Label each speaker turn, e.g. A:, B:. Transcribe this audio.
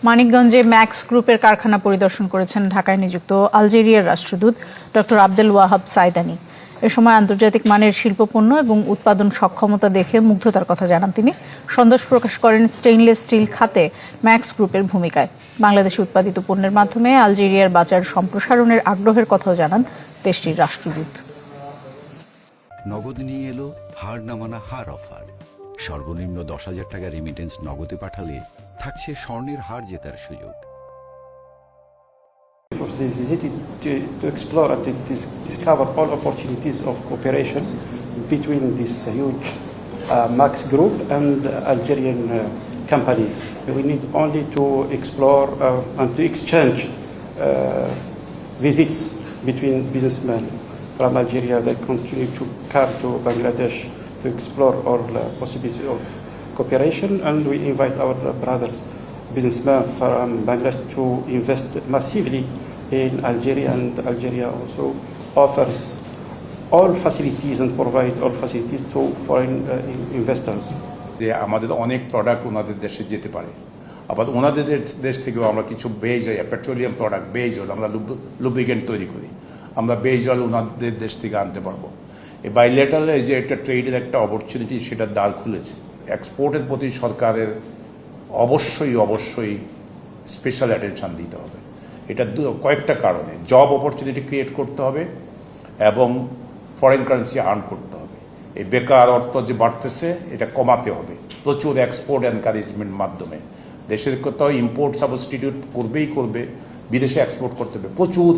A: মানিকগঞ্জে ম্যাক্স গ্রুপের কারখানা পরিদর্শন করেছেন ঢাকায় নিযুক্ত আলজেরিয়ার রাষ্ট্রদূত ডক্টর আব্দেল ওয়াহাব সাইদানি। এ সময় আন্তর্জাতিক মানের শিল্পপণ্য এবং উৎপাদন সক্ষমতা দেখে মুগ্ধতার কথা জানান তিনি। সন্তোষ প্রকাশ করেন স্টেইনলেস স্টিল খাতে ম্যাক্স গ্রুপের ভূমিকায়। বাংলাদেশে উৎপাদিত পণ্যের মাধ্যমে আলজেরিয়ার বাজার সম্প্রসারণের আগ্রহের কথাও জানান দেশটির রাষ্ট্রদূত।
B: নগদ নিয়ে এলো হার না মানা হার অফার। সর্বনিম্ন 10,000 টাকা রেমিটেন্স নগদে পাঠালে থাকছে স্বর্ণের হার জেতার সুযোগ।
C: They visited to explore and to discover all opportunities of cooperation between this huge Max Group and Algerian companies. We need only to explore and to exchange visits between businessmen from Algeria that continue to come to Bangladesh to explore all possibilities of cooperation, and we invite our brothers businessmen from Bangladesh to invest massively in Algeria, and Algeria also offers all facilities and provide all facilities to foreign investors.
D: যে আমাদের অনেক product ওনাদের দেশে যেতে পারে, আবার ওনাদের দেশ থেকেও আমরা কিছু base petroleum product base oil আমরা লুব্রিকেন্ট তৈরি করি, আমরা বেজ অয়েল ওনাদের দেশ থেকে আনতে পারবো। এই বাইলেটারাল যে একটা ট্রেডের একটা অপরচুনিটি, সেটার দ্বার খুলেছে। এক্সপোর্টের প্রতি সরকারের অবশ্যই স্পেশাল অ্যাটেনশন দিতে হবে। এটা কয়েকটা কারণে জব অপরচুনিটি ক্রিয়েট করতে হবে এবং ফরেন কারেন্সি আর্ন করতে হবে। এই বেকার অর্থ যে বাড়তেছে এটা কমাতে হবে প্রচুর এক্সপোর্ট এনকারেজমেন্ট মাধ্যমে। দেশের কোথাও ইম্পোর্ট সাবস্টিটিউট করবে, বিদেশে এক্সপোর্ট করতে হবে প্রচুর।